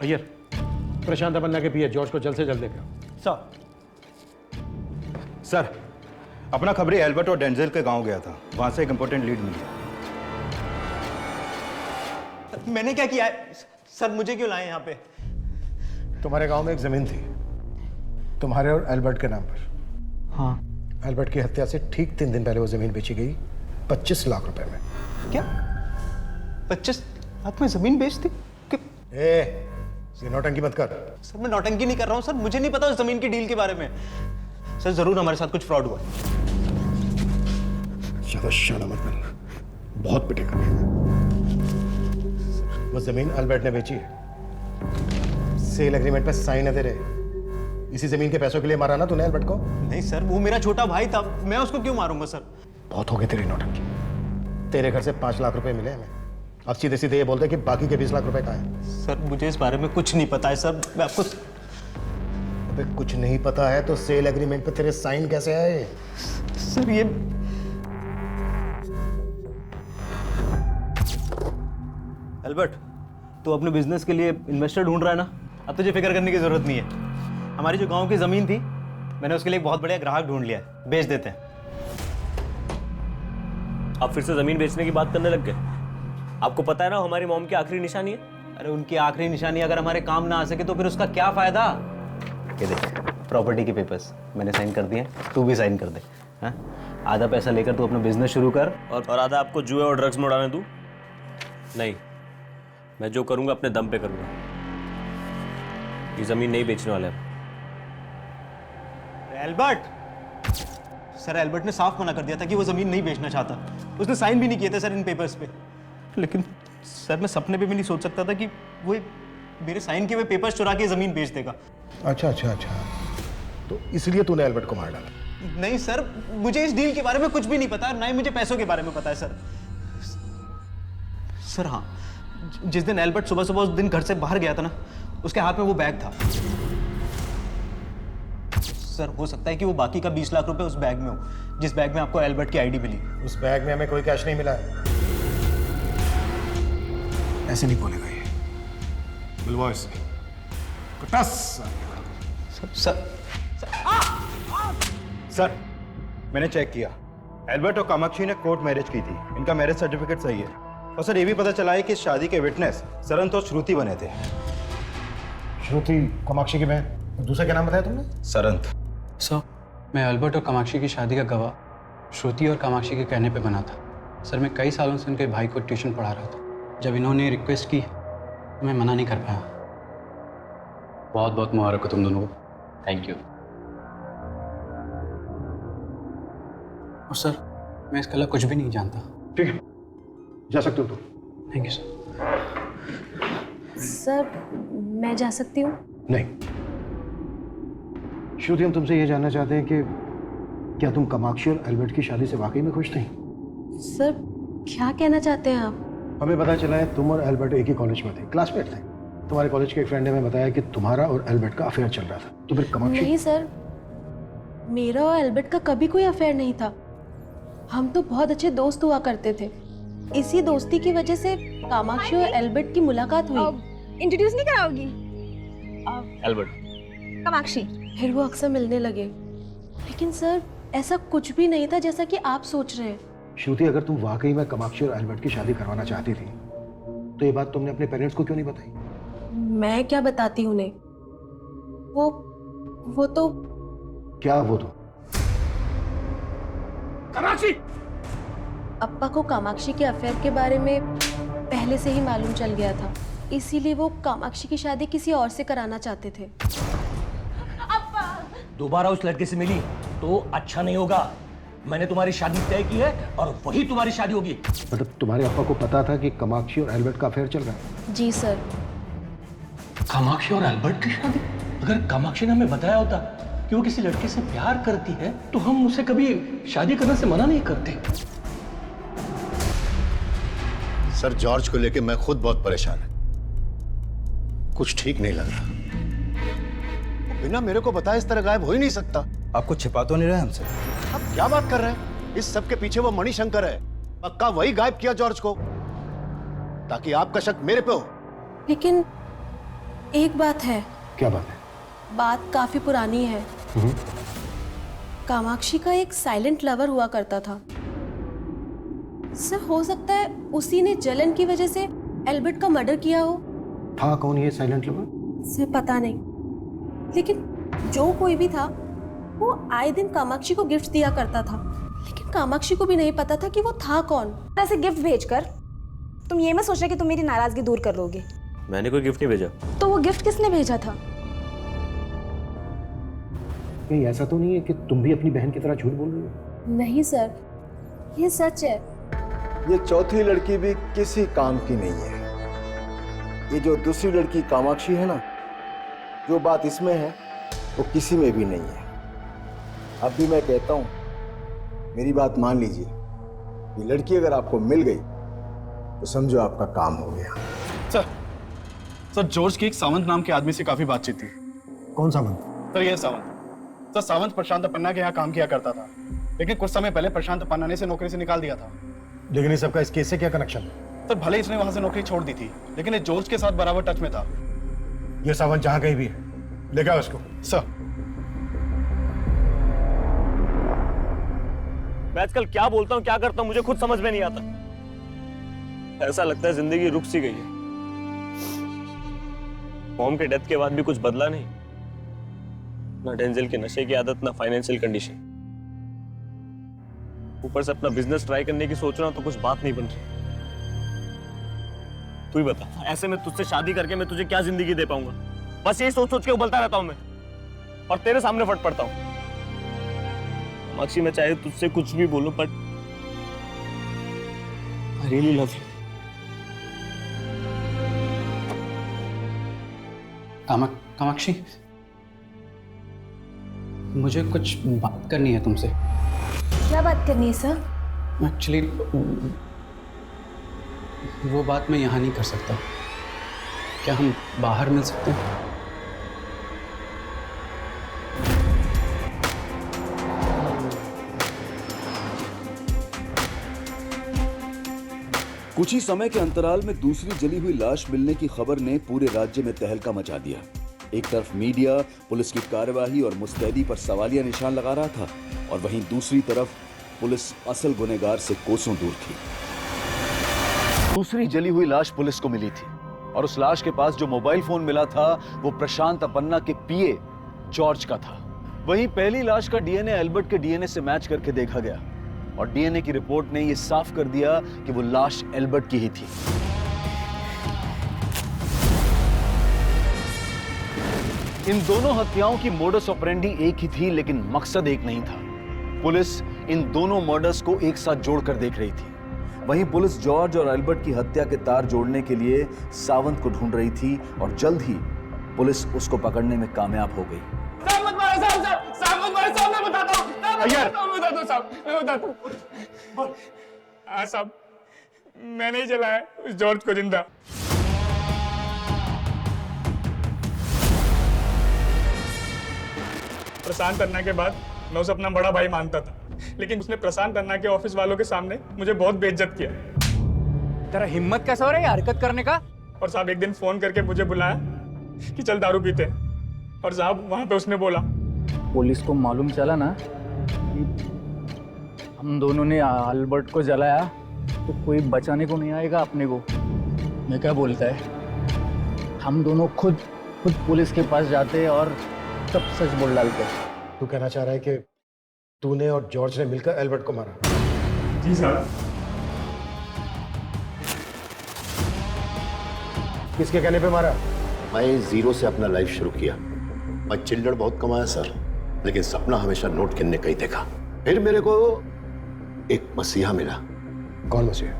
अय्यर, प्रशांत अपर्णा के पीए जॉर्ज को जल्द से जल्द लेकर। सर, अपना खबरी एल्बर्ट और डेंजल के गांव गया था, वहां से एक इंपॉर्टेंट लीड मिली। मैंने क्या किया है सर? मुझे क्यों लाए यहाँ पे? तुम्हारे गांव में एक जमीन थी तुम्हारे और एल्बर्ट के नाम पर। हाँ। एल्बर्ट की हत्या से ठीक 3 दिन पहले वो जमीन बेची गई 25 लाख रुपए में। क्या 25 लाख में जमीन बेचती? ये नौटंकी मत कर। सर मैं नौटंकी नहीं कर रहा हूँ सर, मुझे नहीं पता उस जमीन की डील के बारे में। सर जरूर हमारे साथ कुछ फ्रॉड हुआ। ज्यादा शाना मत बनना, बहुत पिटेगा। वो जमीन एल्बर्ट ने बेची है, सेल एग्रीमेंट पे साइन है तेरे। इसी जमीन के पैसों के लिए मारा ना तूने एल्बर्ट को? नहीं सर, वो मेरा छोटा भाई था, मैं उसको क्यों मारूंगा सर? बहुत हो गई तेरी नौटंकी। तेरे घर से 5 लाख रुपए मिले हमें, अब सीधे सीधे ये बोलते कि बाकी के 20 लाख रुपए कहाँ हैं? सर मुझे इस बारे में कुछ नहीं पता है सर, मैं आपको। अबे कुछ नहीं पता है तो सेल एग्रीमेंट पे तेरे साइन कैसे आए? सर ये एल्बर्ट, तू अपने बिजनेस के लिए इन्वेस्टर ढूंढ रहा है ना? अब तुझे फिक्र करने की जरूरत नहीं है। हमारी जो गांव की जमीन थी, मैंने उसके लिए एक बहुत बढ़िया ग्राहक ढूंढ लिया है, बेच देते हैं। आप फिर से जमीन बेचने की बात करने लग गए? आपको पता है ना हमारी मॉम की आखिरी निशानी है। अरे उनकी आखिरी निशानी अगर हमारे काम ना आ सके तो फिर उसका क्या फायदा? ये देख, प्रॉपर्टी के पेपर्स मैंने साइन कर दिए, तू भी साइन कर दे। हाँ? आधा पैसा लेकर तू अपना बिजनेस शुरू कर, और आधा आपको जुए और ड्रग्स में उड़ाने दूं? नहीं, मैं जो करूंगा अपने दम पे करूंगा। ये जमीन नहीं बेचने वाला है। एल्बर्ट, सर एल्बर्ट ने साफ मना कर दिया था कि वो जमीन नहीं बेचना चाहता। उसने साइन भी नहीं किए थे सर इन पेपर्स पे। लेकिन सर मैं सपने पे भी नहीं सोच सकता था कि वो मेरे साइन किए हुए पेपर्स चुरा के जमीन बेच देगा। अच्छा, तो इसलिए तूने एल्बर्ट को मार डाला? नहीं सर, मुझे इस डील के बारे में कुछ भी नहीं पता, ना ही मुझे पैसों के बारे में पता है सर। सर हाँ, जिस दिन एल्बर्ट सुबह सुबह उस दिन घर से बाहर गया था ना, उसके हाथ में वो बैग था। सर हो सकता है कि वो बाकी का 20 लाख रुपए उस बैग में हो, जिस बैग में आपको एल्बर्ट की आईडी मिली। उस बैग में हमें कोई कैश नहीं मिला है। ऐसे नहीं बोलेगा ये। बुलवाओ इसे। सर, मैंने चेक किया, एल्बर्ट और कामाक्षी ने कोर्ट मैरिज की थी। इनका मैरिज सर्टिफिकेट सही है। और सर ये भी पता चला है कि इस शादी के विटनेस सरंत और श्रुति बने थे। श्रुति कामाक्षी की बहन, और दूसरा क्या नाम बताया तुमने? सरंत। सर, मैं एल्बर्ट और कामाक्षी की शादी का गवाह श्रुति और कामाक्षी के कहने पे बना था। सर मैं कई सालों से उनके भाई को ट्यूशन पढ़ा रहा था। जब इन्होंने रिक्वेस्ट की तो मैं मना नहीं कर पाया। बहुत बहुत मुबारक हो तुम दोनों को। Thank you. और सर मैं इसके अलावा कुछ भी नहीं जानता। ठीक है, जा सकते हो तुम। Thank you sir. सर मैं जा सकती हूँ? नहीं, श्रुति हम तुमसे ये जानना चाहते हैं कि क्या तुम कामाक्षी और एल्बर्ट की शादी से वाकई में खुश थी? सर क्या कहना चाहते हैं आप? हमें पता चला है तुम और एल्बर्ट एक ही कॉलेज में थे, क्लासमेट थे। तुम्हारे कॉलेज के एक फ्रेंड ने हमें बताया कि तुम्हारा और एल्बर्ट का अफेयर चल रहा था। तो फिर कामाक्षी? नहीं सर, मेरा और एल्बर्ट का कभी कोई अफेयर नहीं था। हम तो बहुत अच्छे दोस्त हुआ करते थे। इसी दोस्ती की वजह से कामाक्षी और एल्बर्ट की मुलाकात हुई। इंट्रोड्यूस नहीं कराओगी? एल्बर्ट। कामाक्षी, फिर वो अक्सर मिलने लगे। लेकिन सर ऐसा कुछ भी नहीं था जैसा कि आप सोच रहे हैं। श्रुति, अगर तुम वाकई में कामाक्षी और एल्बर्ट की शादी करवाना चाहती थी तो ये बात तुमने अपने पेरेंट्स को क्यों नहीं बताई? मैं क्या बताती उन्हें? वो तो क्या वो तो? कामाक्षी! अप्पा को कामाक्षी के अफेयर के बारे में पहले से ही मालूम चल गया था, इसीलिए वो कामाक्षी की शादी किसी और से कराना चाहते थे। दोबारा उस लड़के से मिली तो अच्छा नहीं होगा। मैंने तुम्हारी शादी तय की है और वही तुम्हारी शादी होगी। मतलब तुम्हारे अप्पा को पता था कि कामाक्षी और एल्बर्ट का अफेयर चल रहा है? जी सर। कामाक्षी और एल्बर्ट की शादी? अगर कामाक्षी ने हमें बताया होता कि वो किसी लड़के से प्यार करती है तो हम उसे कभी शादी करने से मना नहीं करते। सर, जॉर्ज को लेके मैं खुद बहुत परेशान है। कुछ ठीक नहीं लग रहा। बिना मेरे को बताए इस तरह गायब हो ही नहीं सकता। आप कुछ छिपा तो नहीं रहे हमसे? आप क्या बात कर रहे हैं? इस सब के पीछे वो मणिशंकर है। पक्का वही गायब किया जॉर्ज को, ताकि आपका शक मेरे पे हो। लेकिन एक बात है। क्या बात है? बात काफी पुरानी है। कामाक्षी का एक साइलेंट लवर हुआ करता था। सर हो सकता है उसी ने जलन की वजह से एल्बर्ट का मर्डर किया हो। था कौन ये साइलेंट लवर? सर पता नहीं, लेकिन जो कोई भी था वो आए दिन कामाक्षी को गिफ्ट दिया करता था। लेकिन कामाक्षी को भी नहीं पता था कि वो था कौन। ऐसे गिफ्ट भेजकर तुम ये मत सोचना कि तुम मेरी नाराजगी दूर कर लोगे। मैंने कोई गिफ्ट नहीं भेजा। तो वो गिफ्ट किसने भेजा था? कहीं ऐसा तो नहीं है कि तुम भी अपनी बहन की तरह झूठ बोल रही हो? नहीं सर, ये सच है। ये चौथी लड़की भी किसी काम की नहीं है। ये जो दूसरी लड़की कामाक्षी है ना, जो बात इसमें है वो किसी में भी नहीं है। अब भी मैं कहता हूं, मेरी बात मान लीजिए। ये लड़की अगर आपको मिल गई तो समझो आपका काम हो गया। सर जॉर्ज की एक सावंत नाम के आदमी से काफी बातचीत थी। कौन सावंत? सर ये सावंत। सर सावंत प्रशांत पन्ना के यहाँ काम किया करता था, लेकिन कुछ समय पहले प्रशांत पन्ना ने इसे नौकरी से निकाल दिया था। लेकिन इस सबका इस केस से क्या कनेक्शन है? सर भले इसने वहां से नौकरी छोड़ दी थी, लेकिन ये जॉर्ज के साथ बराबर टच में था। ये सावंत जहां कहीं भी है, लेगा उसको। सर मैं आजकल क्या बोलता हूँ क्या करता हूँ मुझे खुद समझ में नहीं आता। ऐसा लगता है जिंदगी रुक सी गई है। मॉम के डेथ के बाद भी कुछ बदला नहीं, ना डेंजल के नशे की आदत, ना फाइनेंशियल कंडीशन। ऊपर से अपना बिजनेस ट्राई करने की सोच रहा हूं तो कुछ बात नहीं बन रही। तू ही बता, ऐसे में तुझसे शादी करके मैं तुझे क्या जिंदगी दे पाऊंगा? बस यही सोच सोच के उबलता रहता हूं मैं, और तेरे सामने फट पड़ता हूं। कामाक्षी, मैं चाहे तुझसे कुछ भी बोलूं, but I really love you. Kamakshi, मुझे कुछ बात करनी है तुमसे। क्या बात करनी है सर? एक्चुअली वो बात मैं यहाँ नहीं कर सकता। क्या हम बाहर मिल सकते हैं? कुछ ही समय के अंतराल में दूसरी जली हुई लाश मिलने की खबर ने पूरे राज्य में तहलका मचा दिया। एक तरफ मीडिया पुलिस की कार्यवाही और मुस्तैदी पर सवालिया निशान लगा रहा था, और वहीं दूसरी तरफ पुलिस असल गुनहगार से कोसों दूर थी। दूसरी जली हुई लाश पुलिस को मिली थी, और उस लाश के पास जो मोबाइल फोन मिला था वो प्रशांत अपन्ना के पीए जॉर्ज का था। वहीं पहली लाश का डीएनए एल्बर्ट के डीएनए से मैच करके देखा गया, और डीएनए की रिपोर्ट ने यह साफ कर दिया कि वो लाश एल्बर्ट की ही थी। इन दोनों हत्याओं की मोडस ऑपरेंडी एक ही थी, लेकिन मकसद एक नहीं था। पुलिस इन दोनों मर्डर्स को एक साथ जोड़कर देख रही थी। वहीं पुलिस जॉर्ज और एल्बर्ट की हत्या के तार जोड़ने के लिए सावंत को ढूंढ रही थी, और जल्द ही पुलिस उसको पकड़ने में कामयाब हो गई। साहब, मैंने ही जलाया उस जॉर्ज को जिंदा। प्रशांत अन्ना के बाद मैं उसे अपना बड़ा भाई मानता था, लेकिन उसने प्रशांत अन्ना के ऑफिस वालों के सामने मुझे बहुत बेइज्जत किया। तेरा हिम्मत कैसा हो रहा है हरकत करने का? और साहब एक दिन फोन करके मुझे बुलाया कि चल दारू पीते हैं, और साहब वहां पे उसने बोला पुलिस को मालूम चला ना कि हम दोनों ने अल्बर्ट को जलाया तो कोई बचाने को नहीं आएगा अपने को। मैं क्या बोलता है, हम दोनों खुद पुलिस के पास जाते और सब सच बोल डालते। तू कहना चाह रहा है कि तूने और जॉर्ज ने मिलकर एल्बर्ट को मारा? जी सर। किसके कहने पे मारा? मैं जीरो से अपना लाइफ शुरू किया। मैं चिल्लड़ बहुत कमाया सर, लेकिन सपना हमेशा नोट गिनने का ही देखा। फिर मेरे को एक मसीहा मिला। कौन मसीहा?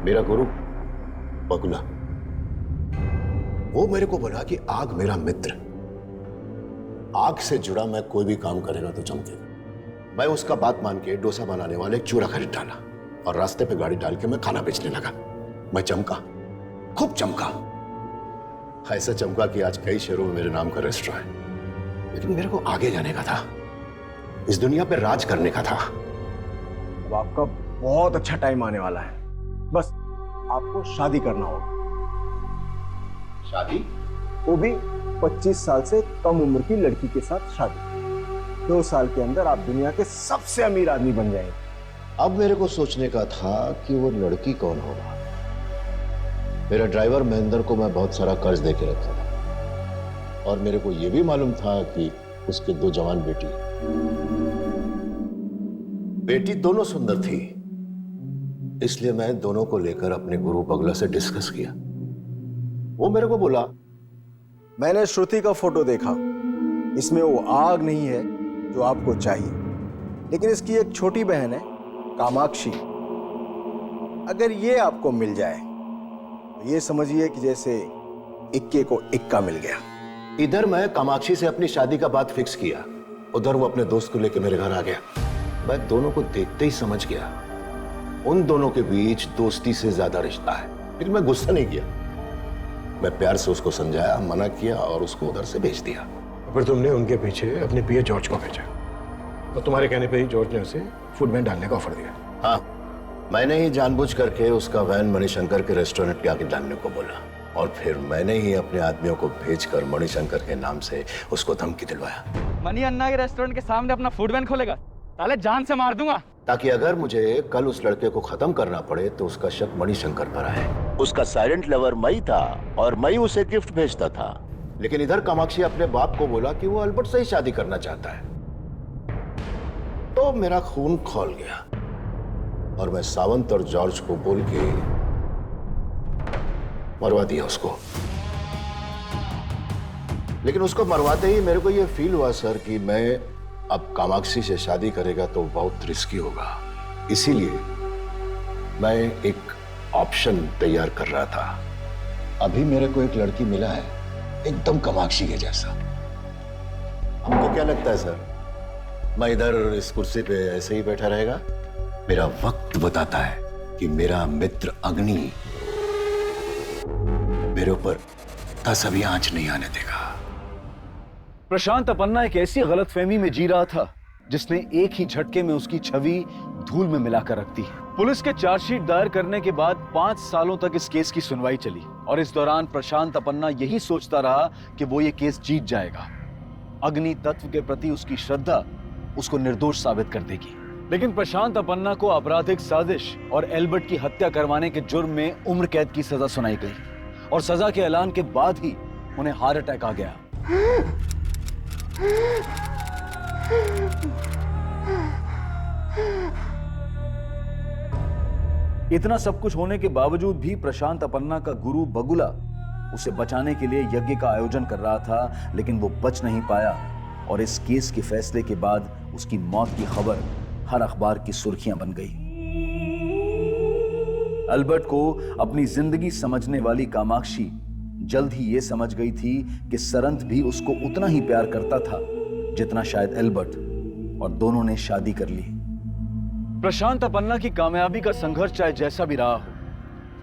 मेरा गुरु बगुला। वो मेरे को बोला कि आग मेरा मित्र, आग से जुड़ा मैं कोई भी काम करेगा तो चमकेगा। मैं उसका बात मान के डोसा बनाने वाले एक चूड़ा खरीद डाला और रास्ते पे गाड़ी डाल के मैं खाना बेचने लगा। मैं चमका, खूब चमका, ऐसा चमका कि आज कई शहरों में मेरे नाम का रेस्टोरेंट है। लेकिन मेरे को आगे जाने का था, इस दुनिया पे राज करने का था। अब आपका बहुत अच्छा टाइम आने वाला है, बस आपको शादी करना होगा। शादी? वो भी 25 साल से कम उम्र की लड़की के साथ शादी। 2 साल के अंदर आप दुनिया के सबसे अमीर आदमी बन जाएंगे। अब मेरे को सोचने का था कि वो लड़की कौन होगा। मेरा ड्राइवर महेंद्र को मैं बहुत सारा कर्ज दे के रखा था और मेरे को यह भी मालूम था कि उसके 2 जवान बेटी दोनों सुंदर थी। इसलिए मैं दोनों को लेकर अपने गुरु बगला से डिस्कस किया। वो मेरे को बोला, मैंने श्रुति का फोटो देखा, इसमें वो आग नहीं है जो आपको चाहिए, लेकिन इसकी एक छोटी बहन है कामाक्षी। अगर ये आपको मिल जाए तो ये समझिए कि जैसे इक्के को इक्का मिल गया। इधर मैं कामाक्षी से अपनी शादी का बात फिक्स किया, उधर वो अपने दोस्त को लेकर मेरे घर आ गया। मैं दोनों को देखते ही समझ गया उन दोनों के बीच दोस्ती से ज्यादा रिश्ता है। लेकिन मैं गुस्सा नहीं किया, मैं प्यार से उसको समझाया, मना किया और उसको उधर से भेज दिया। फिर तुमने उनके पीछे अपने पिए जॉर्ज को भेजा और तुम्हारे कहने पे ही जॉर्ज ने उसे फूड वैन डालने का ऑफर दिया। हाँ, मैंने ही जानबूझ करके उसका वैन मणिशंकर के रेस्टोरेंट के आगे डालने को बोला और फिर मैंने ही अपने आदमियों को भेजकर मणिशंकर के नाम से उसको धमकी दिलवाया। मनी अन्ना के रेस्टोरेंट के सामने अपना फूड वैन खोलेगा, ताले जान से मार दूंगा। ताकि अगर मुझे कल उस लड़के को खत्म करना पड़े तो उसका शक मणिशंकर पर आए। उसका साइलेंट लवर मई था और मई उसे गिफ्ट भेजता था। लेकिन इधर कामाक्षी अपने बाप को बोला कि वो अल्बर्ट से ही शादी करना चाहता है। तो मेरा खून खौल गया और मैं सावंत और जॉर्ज को बोल के मरवा दिया उसको। लेकिन उसको मरवाते ही मेरे को यह फील हुआ सर कि मैं अब कामाक्षी से शादी करेगा तो बहुत रिस्की होगा। इसीलिए मैं एक ऑप्शन तैयार कर रहा था। अभी मेरे को एक लड़की मिला है एकदम कामाक्षी के जैसा। हमको क्या लगता है सर, मैं इधर इस कुर्सी पे ऐसे ही बैठा रहेगा? मेरा वक्त बताता है कि मेरा मित्र अग्नि मेरे ऊपर 10 अभी आंच नहीं आने देगा। प्रशांत अपन्ना एक ऐसी गलतफहमी में जी रहा था जिसने एक ही झटके में उसकी छवि धूल में मिलाकर रख दी। पुलिस के चार्जशीट दायर करने के बाद 5 सालों तक इस केस की सुनवाई चली और इस दौरान प्रशांत अपन्ना यही सोचता रहा कि वो ये केस जीत जाएगा। अग्नि तत्व के प्रति उसकी श्रद्धा उसको निर्दोष साबित कर देगी। लेकिन प्रशांत अपन्ना को आपराधिक साजिश और एल्बर्ट की हत्या करवाने के जुर्म में उम्र कैद की सजा सुनाई गई और सजा के ऐलान के बाद ही उन्हें हार्ट अटैक आ गया। इतना सब कुछ होने के बावजूद भी प्रशांत अपन्ना का गुरु बगुला उसे बचाने के लिए यज्ञ का आयोजन कर रहा था, लेकिन वो बच नहीं पाया और इस केस के फैसले के बाद उसकी मौत की खबर हर अखबार की सुर्खियां बन गई। अल्बर्ट को अपनी जिंदगी समझने वाली कामाक्षी जल्द ही यह समझ गई थी कि सरंत भी उसको उतना ही प्यार करता था जितना शायद एल्बर्ट, और दोनों ने शादी कर ली। प्रशांत अपन्ना की कामयाबी का संघर्ष चाहे जैसा भी रहा हो,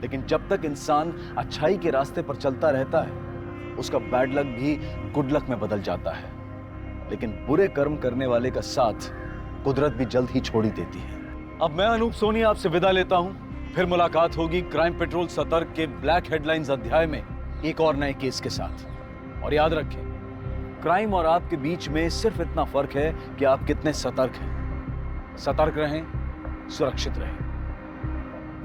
लेकिन जब तक इंसान अच्छाई के रास्ते पर चलता रहता है उसका बैड लक भी गुड लक में बदल जाता है। लेकिन बुरे कर्म करने वाले का साथ कुदरत भी जल्द ही छोड़ ही देती है। अब मैं अनूप सोनी आपसे विदा लेता हूं, फिर मुलाकात होगी क्राइम पेट्रोल सतर्क के ब्लैक हेडलाइंस अध्याय में एक और नए केस के साथ। और याद रखें, क्राइम और आपके बीच में सिर्फ इतना फर्क है कि आप कितने सतर्क हैं। सतर्क रहें, सुरक्षित रहें।